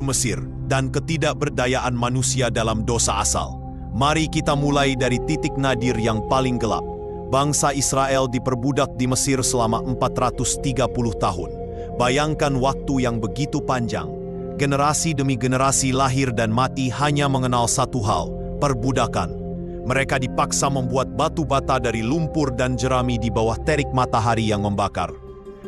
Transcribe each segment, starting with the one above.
Mesir dan ketidakberdayaan manusia dalam dosa asal. Mari kita mulai dari titik nadir yang paling gelap. Bangsa Israel diperbudak di Mesir selama 430 tahun. Bayangkan waktu yang begitu panjang. Generasi demi generasi lahir dan mati hanya mengenal satu hal, perbudakan. Mereka dipaksa membuat batu bata dari lumpur dan jerami di bawah terik matahari yang membakar.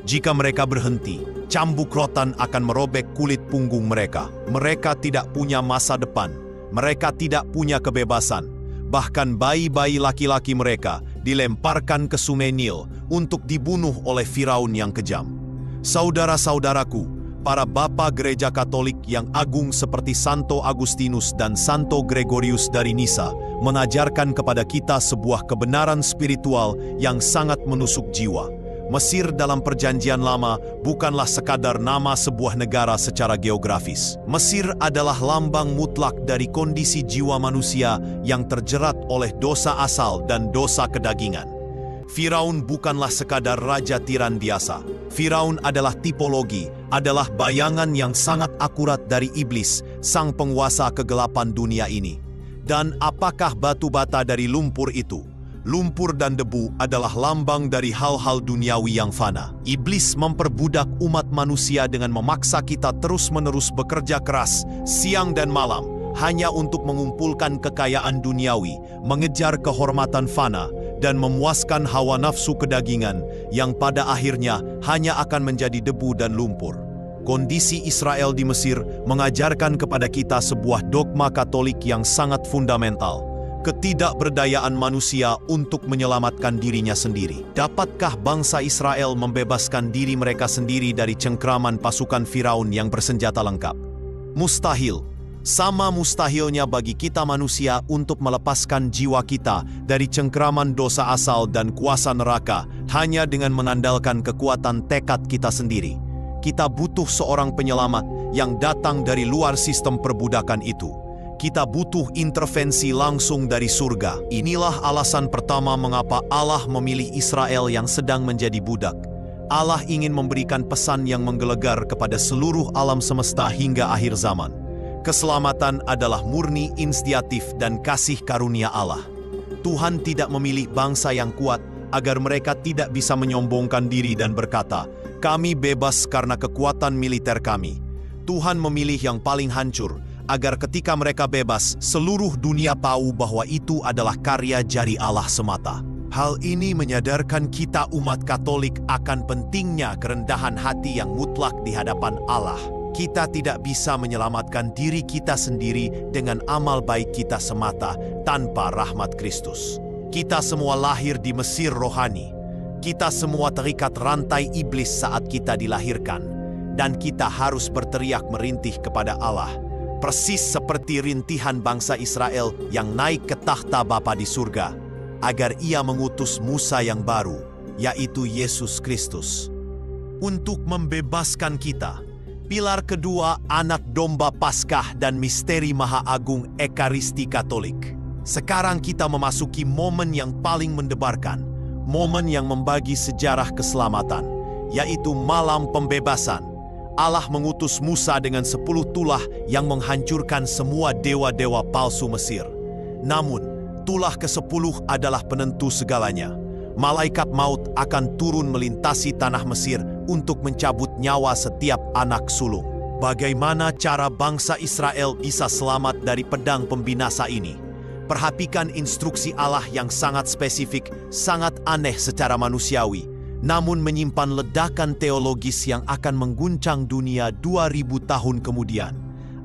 Jika mereka berhenti, cambuk rotan akan merobek kulit punggung mereka. Mereka tidak punya masa depan. Mereka tidak punya kebebasan. Bahkan bayi-bayi laki-laki mereka dilemparkan ke Sungai Nil untuk dibunuh oleh Firaun yang kejam. Saudara-saudaraku, para bapa gereja Katolik yang agung seperti Santo Agustinus dan Santo Gregorius dari Nisa mengajarkan kepada kita sebuah kebenaran spiritual yang sangat menusuk jiwa. Mesir dalam Perjanjian Lama bukanlah sekadar nama sebuah negara secara geografis. Mesir adalah lambang mutlak dari kondisi jiwa manusia yang terjerat oleh dosa asal dan dosa kedagingan. Firaun bukanlah sekadar raja tiran biasa. Firaun adalah tipologi, adalah bayangan yang sangat akurat dari iblis, sang penguasa kegelapan dunia ini. Dan apakah batu bata dari lumpur itu? Lumpur dan debu adalah lambang dari hal-hal duniawi yang fana. Iblis memperbudak umat manusia dengan memaksa kita terus-menerus bekerja keras, siang dan malam, hanya untuk mengumpulkan kekayaan duniawi, mengejar kehormatan fana, dan memuaskan hawa nafsu kedagingan yang pada akhirnya hanya akan menjadi debu dan lumpur. Kondisi Israel di Mesir mengajarkan kepada kita sebuah dogma Katolik yang sangat fundamental. Ketidakberdayaan manusia untuk menyelamatkan dirinya sendiri. Dapatkah bangsa Israel membebaskan diri mereka sendiri dari cengkraman pasukan Firaun yang bersenjata lengkap? Mustahil. Sama mustahilnya bagi kita manusia untuk melepaskan jiwa kita dari cengkraman dosa asal dan kuasa neraka hanya dengan mengandalkan kekuatan tekad kita sendiri. Kita butuh seorang penyelamat yang datang dari luar sistem perbudakan itu. Kita butuh intervensi langsung dari surga. Inilah alasan pertama mengapa Allah memilih Israel yang sedang menjadi budak. Allah ingin memberikan pesan yang menggelegar kepada seluruh alam semesta hingga akhir zaman. Keselamatan adalah murni inisiatif dan kasih karunia Allah. Tuhan tidak memilih bangsa yang kuat agar mereka tidak bisa menyombongkan diri dan berkata, "Kami bebas karena kekuatan militer kami." Tuhan memilih yang paling hancur, agar ketika mereka bebas, seluruh dunia tahu bahwa itu adalah karya jari Allah semata. Hal ini menyadarkan kita umat Katolik akan pentingnya kerendahan hati yang mutlak di hadapan Allah. Kita tidak bisa menyelamatkan diri kita sendiri dengan amal baik kita semata tanpa rahmat Kristus. Kita semua lahir di Mesir rohani. Kita semua terikat rantai iblis saat kita dilahirkan. Dan kita harus berteriak merintih kepada Allah. Persis seperti rintihan bangsa Israel yang naik ke takhta Bapa di surga, agar ia mengutus Musa yang baru, yaitu Yesus Kristus, untuk membebaskan kita. Pilar kedua, anak domba Paskah dan misteri Maha Agung Ekaristi Katolik. Sekarang kita memasuki momen yang paling mendebarkan, momen yang membagi sejarah keselamatan, yaitu malam pembebasan. Allah mengutus Musa dengan 10 tulah yang menghancurkan semua dewa-dewa palsu Mesir. Namun, tulah ke-10 adalah penentu segalanya. Malaikat maut akan turun melintasi tanah Mesir untuk mencabut nyawa setiap anak sulung. Bagaimana cara bangsa Israel bisa selamat dari pedang pembinasa ini? Perhatikan instruksi Allah yang sangat spesifik, sangat aneh secara manusiawi, namun menyimpan ledakan teologis yang akan mengguncang dunia 2000 tahun kemudian.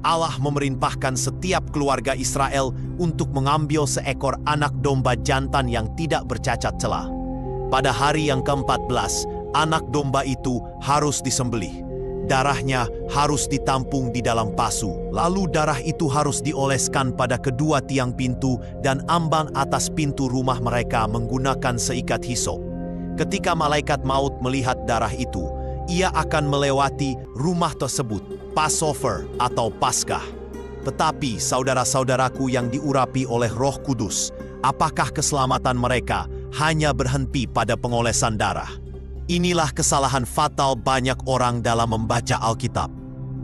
Allah memerintahkan setiap keluarga Israel untuk mengambil seekor anak domba jantan yang tidak bercacat celah. Pada hari yang ke-14, anak domba itu harus disembelih. Darahnya harus ditampung di dalam pasu, lalu darah itu harus dioleskan pada kedua tiang pintu dan ambang atas pintu rumah mereka menggunakan seikat hisop. Ketika malaikat maut melihat darah itu, ia akan melewati rumah tersebut, Passover atau Paskah. Tetapi saudara-saudaraku yang diurapi oleh Roh Kudus, apakah keselamatan mereka hanya berhenti pada pengolesan darah? Inilah kesalahan fatal banyak orang dalam membaca Alkitab.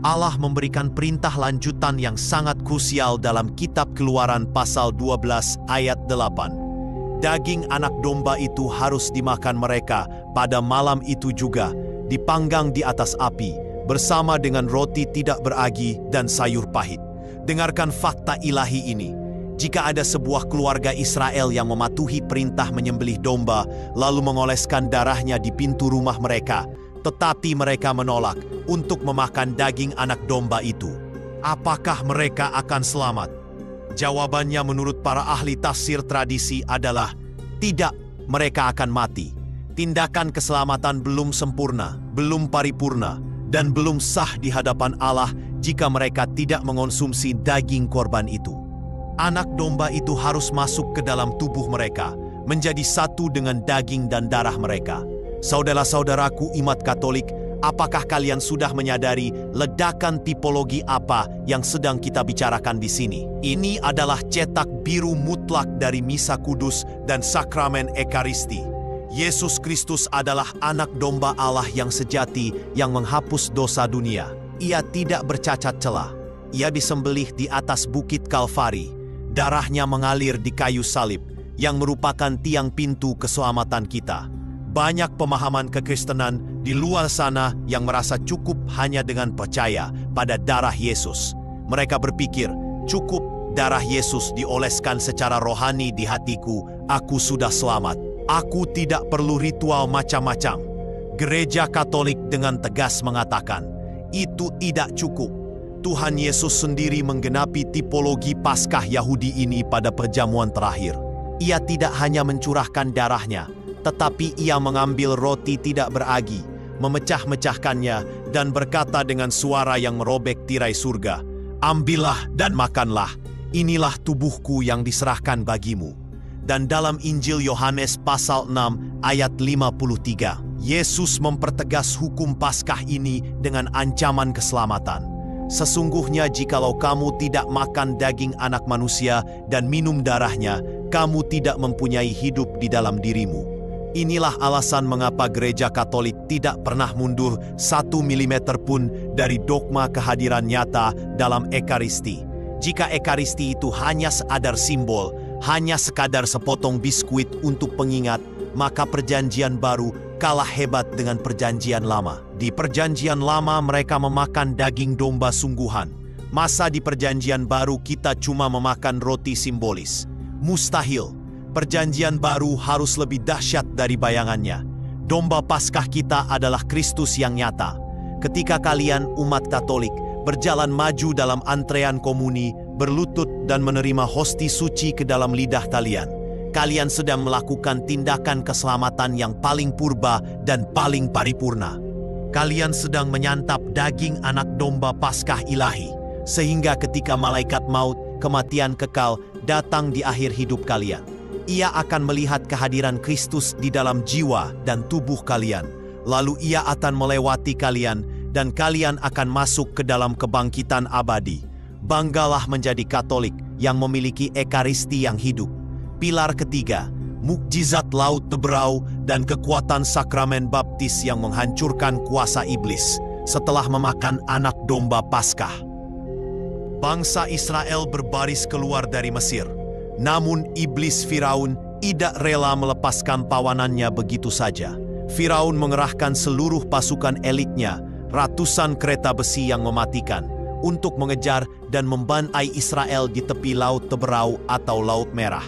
Allah memberikan perintah lanjutan yang sangat krusial dalam kitab Keluaran pasal 12 ayat 8. Daging anak domba itu harus dimakan mereka pada malam itu juga, dipanggang di atas api, bersama dengan roti tidak beragi dan sayur pahit. Dengarkan fakta ilahi ini. Jika ada sebuah keluarga Israel yang mematuhi perintah menyembelih domba, lalu mengoleskan darahnya di pintu rumah mereka, tetapi mereka menolak untuk memakan daging anak domba itu, apakah mereka akan selamat? Jawabannya menurut para ahli tafsir tradisi adalah tidak, mereka akan mati. Tindakan keselamatan belum sempurna, belum paripurna, dan belum sah di hadapan Allah jika mereka tidak mengonsumsi daging korban itu. Anak domba itu harus masuk ke dalam tubuh mereka, menjadi satu dengan daging dan darah mereka. Saudara-saudaraku umat Katolik, apakah kalian sudah menyadari ledakan tipologi apa yang sedang kita bicarakan di sini? Ini adalah cetak biru mutlak dari Misa Kudus dan Sakramen Ekaristi. Yesus Kristus adalah anak domba Allah yang sejati yang menghapus dosa dunia. Ia tidak bercacat celah. Ia disembelih di atas bukit Kalvari. Darahnya mengalir di kayu salib yang merupakan tiang pintu keselamatan kita. Banyak pemahaman kekristenan di luar sana yang merasa cukup hanya dengan percaya pada darah Yesus. Mereka berpikir, cukup darah Yesus dioleskan secara rohani di hatiku, aku sudah selamat. Aku tidak perlu ritual macam-macam. Gereja Katolik dengan tegas mengatakan, itu tidak cukup. Tuhan Yesus sendiri menggenapi tipologi Paskah Yahudi ini pada perjamuan terakhir. Ia tidak hanya mencurahkan darahnya, tetapi ia mengambil roti tidak beragi, memecah-mecahkannya, dan berkata dengan suara yang merobek tirai surga, "Ambillah dan makanlah, inilah tubuhku yang diserahkan bagimu." Dan dalam Injil Yohanes pasal 6 ayat 53, Yesus mempertegas hukum Paskah ini dengan ancaman keselamatan. Sesungguhnya jikalau kamu tidak makan daging anak manusia dan minum darahnya, kamu tidak mempunyai hidup di dalam dirimu. Inilah alasan mengapa Gereja Katolik tidak pernah mundur 1 milimeter pun dari dogma kehadiran nyata dalam Ekaristi. Jika Ekaristi itu hanya sekadar simbol, hanya sekadar sepotong biskuit untuk pengingat, maka Perjanjian Baru kalah hebat dengan Perjanjian Lama. Di Perjanjian Lama mereka memakan daging domba sungguhan. Masa di Perjanjian Baru kita cuma memakan roti simbolis. Mustahil. Perjanjian Baru harus lebih dahsyat dari bayangannya. Domba Paskah kita adalah Kristus yang nyata. Ketika kalian umat Katolik berjalan maju dalam antrean komuni, berlutut dan menerima hosti suci ke dalam lidah kalian, kalian sedang melakukan tindakan keselamatan yang paling purba dan paling paripurna. Kalian sedang menyantap daging anak domba Paskah ilahi, sehingga ketika malaikat maut, kematian kekal, datang di akhir hidup kalian, ia akan melihat kehadiran Kristus di dalam jiwa dan tubuh kalian. Lalu ia akan melewati kalian dan kalian akan masuk ke dalam kebangkitan abadi. Banggalah menjadi Katolik yang memiliki Ekaristi yang hidup. Pilar ketiga, mukjizat Laut Teberau dan kekuatan sakramen baptis yang menghancurkan kuasa iblis setelah memakan anak domba Paskah. Bangsa Israel berbaris keluar dari Mesir. Namun iblis Firaun tidak rela melepaskan pawanannya begitu saja. Firaun mengerahkan seluruh pasukan elitnya, ratusan kereta besi yang mematikan, untuk mengejar dan membantai Israel di tepi Laut Teberau atau Laut Merah.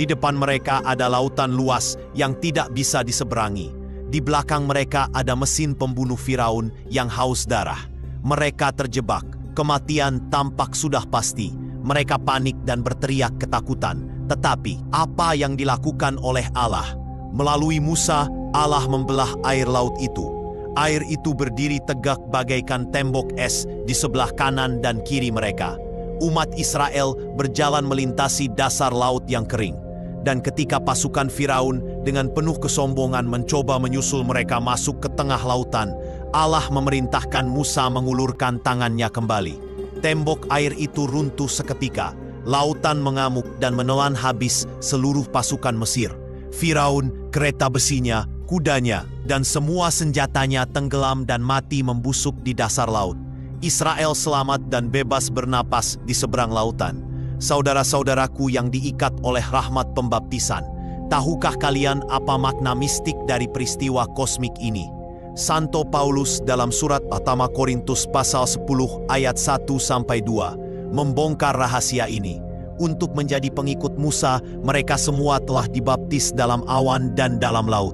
Di depan mereka ada lautan luas yang tidak bisa diseberangi. Di belakang mereka ada mesin pembunuh Firaun yang haus darah. Mereka terjebak, kematian tampak sudah pasti. Mereka panik dan berteriak ketakutan. Tetapi apa yang dilakukan oleh Allah? Melalui Musa, Allah membelah air laut itu. Air itu berdiri tegak bagaikan tembok es di sebelah kanan dan kiri mereka. Umat Israel berjalan melintasi dasar laut yang kering. Dan ketika pasukan Firaun dengan penuh kesombongan mencoba menyusul mereka masuk ke tengah lautan, Allah memerintahkan Musa mengulurkan tangannya kembali. Tembok air itu runtuh seketika. Lautan mengamuk dan menelan habis seluruh pasukan Mesir. Firaun, kereta besinya, kudanya, dan semua senjatanya tenggelam dan mati membusuk di dasar laut. Israel selamat dan bebas bernapas di seberang lautan. Saudara-saudaraku yang diikat oleh rahmat pembaptisan, tahukah kalian apa makna mistik dari peristiwa kosmik ini? Santo Paulus dalam surat pertama Korintus pasal 10 ayat 1-2 membongkar rahasia ini. Untuk menjadi pengikut Musa, mereka semua telah dibaptis dalam awan dan dalam laut.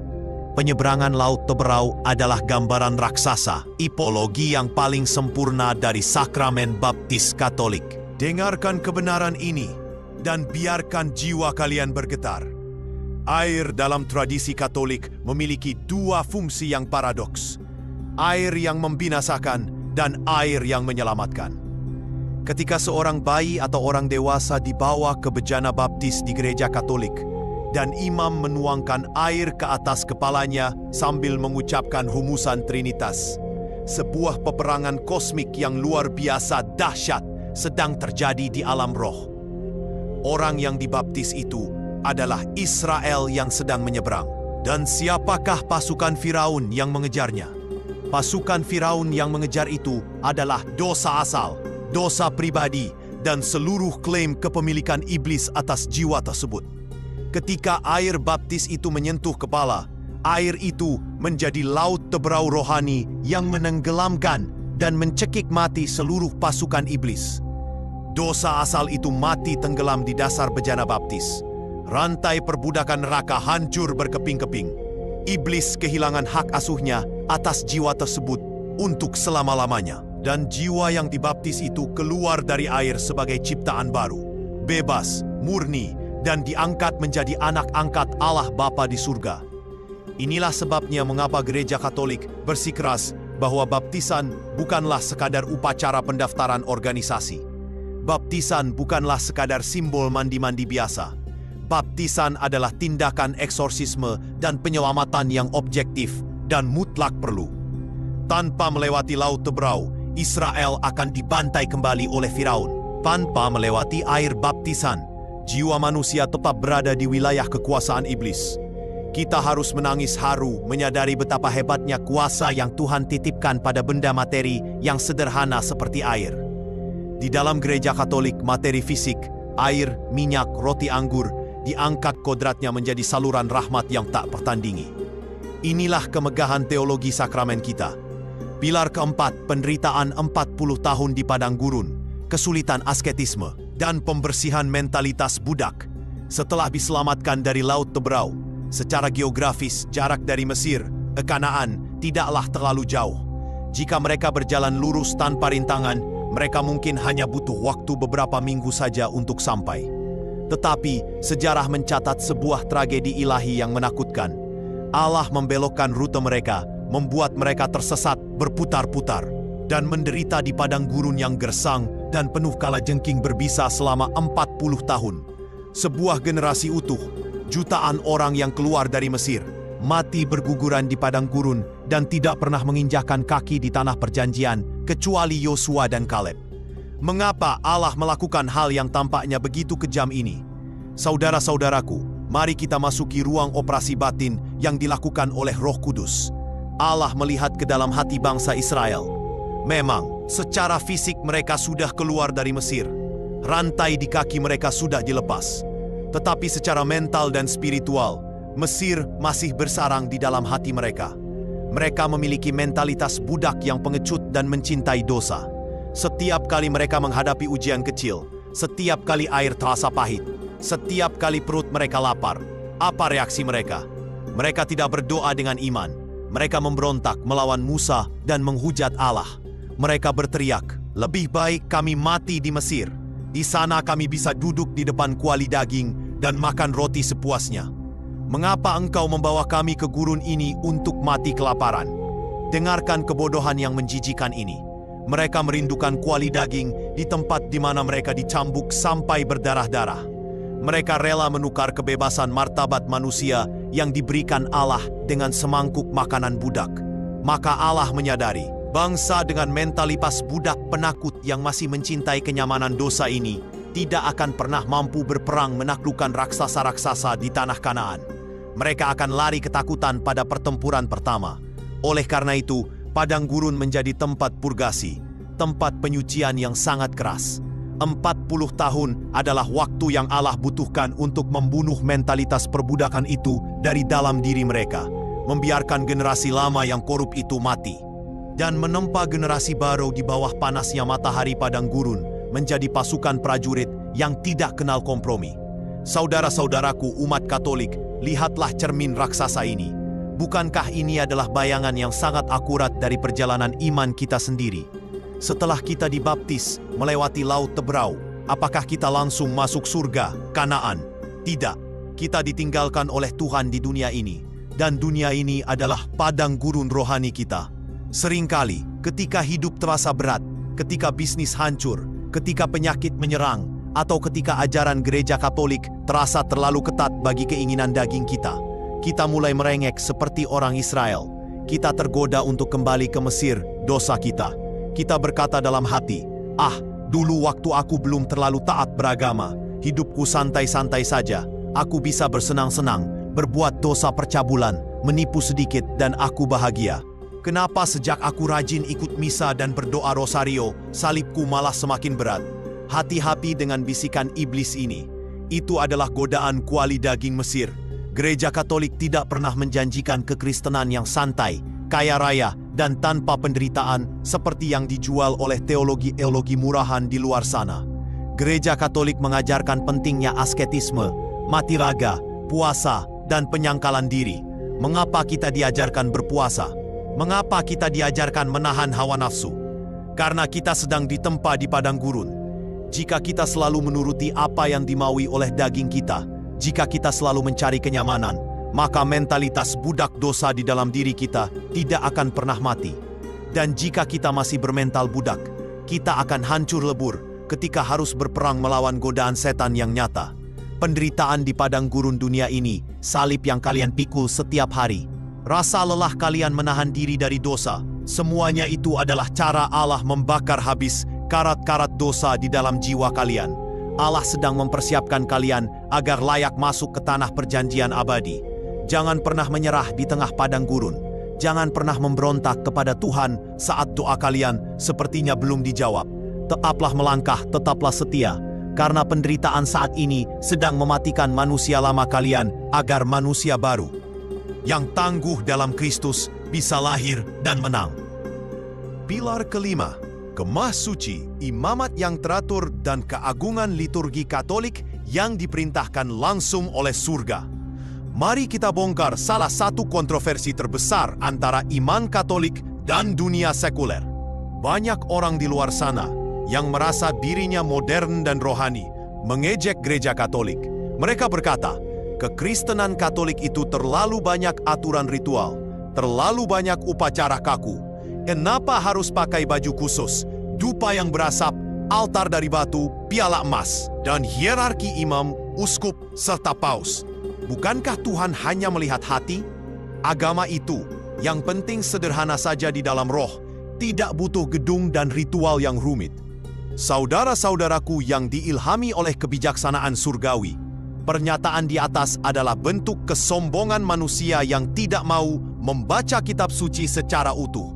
Penyeberangan Laut Teberau adalah gambaran raksasa, tipologi yang paling sempurna dari sakramen baptis Katolik. Dengarkan kebenaran ini dan biarkan jiwa kalian bergetar. Air dalam tradisi Katolik memiliki dua fungsi yang paradoks. Air yang membinasakan dan air yang menyelamatkan. Ketika seorang bayi atau orang dewasa dibawa ke bejana baptis di gereja Katolik, dan imam menuangkan air ke atas kepalanya sambil mengucapkan humusan Trinitas, sebuah peperangan kosmik yang luar biasa dahsyat sedang terjadi di alam roh. Orang yang dibaptis itu adalah Israel yang sedang menyeberang. Dan siapakah pasukan Firaun yang mengejarnya? Pasukan Firaun yang mengejar itu adalah dosa asal, dosa pribadi, dan seluruh klaim kepemilikan iblis atas jiwa tersebut. Ketika air baptis itu menyentuh kepala, air itu menjadi laut Teberau rohani yang menenggelamkan dan mencekik mati seluruh pasukan iblis. Dosa asal itu mati tenggelam di dasar bejana baptis. Rantai perbudakan neraka hancur berkeping-keping. Iblis kehilangan hak asuhnya atas jiwa tersebut untuk selama-lamanya. Dan jiwa yang dibaptis itu keluar dari air sebagai ciptaan baru, bebas, murni, dan diangkat menjadi anak angkat Allah Bapa di surga. Inilah sebabnya mengapa Gereja Katolik bersikeras bahwa baptisan bukanlah sekadar upacara pendaftaran organisasi. Baptisan bukanlah sekadar simbol mandi-mandi biasa. Baptisan adalah tindakan eksorsisme dan penyelamatan yang objektif dan mutlak perlu. Tanpa melewati Laut Teberau, Israel akan dibantai kembali oleh Firaun. Tanpa melewati air baptisan, jiwa manusia tetap berada di wilayah kekuasaan iblis. Kita harus menangis haru menyadari betapa hebatnya kuasa yang Tuhan titipkan pada benda materi yang sederhana seperti air. Di dalam Gereja Katolik, materi fisik, air, minyak, roti anggur, diangkat kodratnya menjadi saluran rahmat yang tak tertandingi. Inilah kemegahan teologi sakramen kita. Pilar keempat, penderitaan 40 tahun di padang gurun, kesulitan asketisme, dan pembersihan mentalitas budak. Setelah diselamatkan dari Laut Teberau, secara geografis jarak dari Mesir ke Kanaan tidaklah terlalu jauh. Jika mereka berjalan lurus tanpa rintangan, mereka mungkin hanya butuh waktu beberapa minggu saja untuk sampai. Tetapi sejarah mencatat sebuah tragedi ilahi yang menakutkan. Allah membelokkan rute mereka, membuat mereka tersesat, berputar-putar, dan menderita di padang gurun yang gersang dan penuh kalajengking berbisa selama 40 tahun. Sebuah generasi utuh, jutaan orang yang keluar dari Mesir, mati berguguran di padang gurun dan tidak pernah menginjakkan kaki di tanah perjanjian, kecuali Yosua dan Kaleb. Mengapa Allah melakukan hal yang tampaknya begitu kejam ini? Saudara-saudaraku, mari kita masuki ruang operasi batin yang dilakukan oleh Roh Kudus. Allah melihat ke dalam hati bangsa Israel. Memang, secara fisik mereka sudah keluar dari Mesir. Rantai di kaki mereka sudah dilepas. Tetapi secara mental dan spiritual, Mesir masih bersarang di dalam hati mereka. Mereka memiliki mentalitas budak yang pengecut dan mencintai dosa. Setiap kali mereka menghadapi ujian kecil, setiap kali air terasa pahit, setiap kali perut mereka lapar, apa reaksi mereka? Mereka tidak berdoa dengan iman. Mereka memberontak melawan Musa dan menghujat Allah. Mereka berteriak, "Lebih baik kami mati di Mesir. Di sana kami bisa duduk di depan kuali daging dan makan roti sepuasnya. Mengapa engkau membawa kami ke gurun ini untuk mati kelaparan?" Dengarkan kebodohan yang menjijikan ini. Mereka merindukan kuali daging di tempat di mana mereka dicambuk sampai berdarah-darah. Mereka rela menukar kebebasan martabat manusia yang diberikan Allah dengan semangkuk makanan budak. Maka Allah menyadari, bangsa dengan mentalitas budak penakut yang masih mencintai kenyamanan dosa ini tidak akan pernah mampu berperang menaklukkan raksasa-raksasa di tanah Kanaan. Mereka akan lari ketakutan pada pertempuran pertama. Oleh karena itu, padang gurun menjadi tempat purgasi, tempat penyucian yang sangat keras. 40 tahun adalah waktu yang Allah butuhkan untuk membunuh mentalitas perbudakan itu dari dalam diri mereka, membiarkan generasi lama yang korup itu mati, dan menempa generasi baru di bawah panasnya matahari padang gurun menjadi pasukan prajurit yang tidak kenal kompromi. Saudara-saudaraku umat Katolik, lihatlah cermin raksasa ini. Bukankah ini adalah bayangan yang sangat akurat dari perjalanan iman kita sendiri? Setelah kita dibaptis melewati Laut Tebrau, apakah kita langsung masuk surga, Kanaan? Tidak. Kita ditinggalkan oleh Tuhan di dunia ini, dan dunia ini adalah padang gurun rohani kita. Seringkali, ketika hidup terasa berat, ketika bisnis hancur, ketika penyakit menyerang, atau ketika ajaran gereja Katolik terasa terlalu ketat bagi keinginan daging kita, kita mulai merengek seperti orang Israel. Kita tergoda untuk kembali ke Mesir, dosa kita. Kita berkata dalam hati, dulu waktu aku belum terlalu taat beragama, hidupku santai-santai saja, aku bisa bersenang-senang, berbuat dosa percabulan, menipu sedikit dan aku bahagia. Kenapa sejak aku rajin ikut misa dan berdoa rosario, salibku malah semakin berat? Hati-hati dengan bisikan iblis ini. Itu adalah godaan kuali daging Mesir. Gereja Katolik tidak pernah menjanjikan kekristenan yang santai, kaya raya, dan tanpa penderitaan seperti yang dijual oleh teologi-teologi murahan di luar sana. Gereja Katolik mengajarkan pentingnya asketisme, mati raga, puasa, dan penyangkalan diri. Mengapa kita diajarkan berpuasa? Mengapa kita diajarkan menahan hawa nafsu? Karena kita sedang ditempa di padang gurun. Jika kita selalu menuruti apa yang dimaui oleh daging kita, jika kita selalu mencari kenyamanan, maka mentalitas budak dosa di dalam diri kita tidak akan pernah mati. Dan jika kita masih bermental budak, kita akan hancur lebur ketika harus berperang melawan godaan setan yang nyata. Penderitaan di padang gurun dunia ini, salib yang kalian pikul setiap hari, rasa lelah kalian menahan diri dari dosa, semuanya itu adalah cara Allah membakar habis karat-karat dosa di dalam jiwa kalian. Allah sedang mempersiapkan kalian agar layak masuk ke tanah perjanjian abadi. Jangan pernah menyerah di tengah padang gurun. Jangan pernah memberontak kepada Tuhan saat doa kalian sepertinya belum dijawab. Tetaplah melangkah, tetaplah setia, karena penderitaan saat ini sedang mematikan manusia lama kalian agar manusia baru yang tangguh dalam Kristus bisa lahir dan menang. Pilar kelima, kemah suci, imamat yang teratur, dan keagungan liturgi Katolik yang diperintahkan langsung oleh surga. Mari kita bongkar salah satu kontroversi terbesar antara iman Katolik dan dunia sekuler. Banyak orang di luar sana yang merasa dirinya modern dan rohani mengejek gereja Katolik. Mereka berkata, kekristenan Katolik itu terlalu banyak aturan ritual, terlalu banyak upacara kaku. Kenapa harus pakai baju khusus, dupa yang berasap, altar dari batu, piala emas, dan hierarki imam, uskup, serta paus? Bukankah Tuhan hanya melihat hati? Agama itu, yang penting sederhana saja di dalam roh, tidak butuh gedung dan ritual yang rumit. Saudara-saudaraku yang diilhami oleh kebijaksanaan surgawi, pernyataan di atas adalah bentuk kesombongan manusia yang tidak mau membaca kitab suci secara utuh.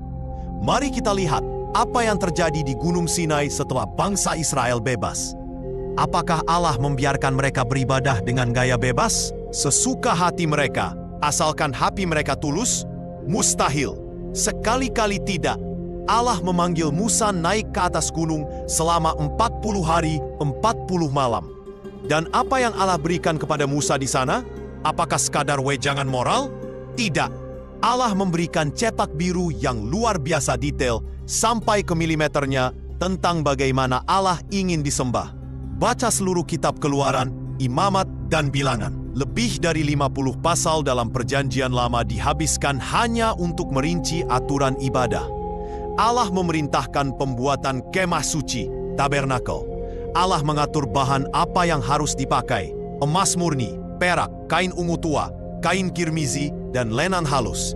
Mari kita lihat apa yang terjadi di Gunung Sinai setelah bangsa Israel bebas. Apakah Allah membiarkan mereka beribadah dengan gaya bebas, sesuka hati mereka, asalkan hati mereka tulus? Mustahil. Sekali-kali tidak. Allah memanggil Musa naik ke atas gunung selama 40 hari, 40 malam. Dan apa yang Allah berikan kepada Musa di sana? Apakah sekadar wejangan moral? Tidak. Allah memberikan cetak biru yang luar biasa detail sampai ke milimeternya tentang bagaimana Allah ingin disembah. Baca seluruh kitab Keluaran, Imamat, dan Bilangan. Lebih dari 50 pasal dalam Perjanjian Lama dihabiskan hanya untuk merinci aturan ibadah. Allah memerintahkan pembuatan kemah suci, tabernakel. Allah mengatur bahan apa yang harus dipakai, emas murni, perak, kain ungu tua, kain kirmizi, dan lenan halus.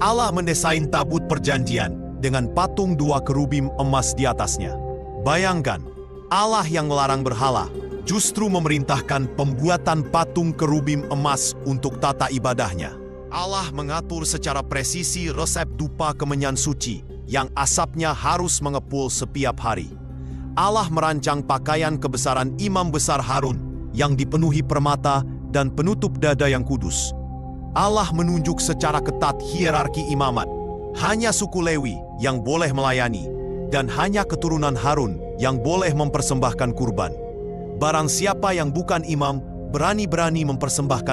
Allah mendesain tabut perjanjian dengan patung 2 kerubim emas di atasnya. Bayangkan, Allah yang melarang berhala justru memerintahkan pembuatan patung kerubim emas untuk tata ibadahnya. Allah mengatur secara presisi resep dupa kemenyan suci yang asapnya harus mengepul setiap hari. Allah merancang pakaian kebesaran imam besar Harun yang dipenuhi permata dan penutup dada yang kudus. Allah menunjuk secara ketat hierarki imamat. Hanya suku Lewi yang boleh melayani, dan hanya keturunan Harun yang boleh mempersembahkan kurban. Barang siapa yang bukan imam berani-berani mempersembahkan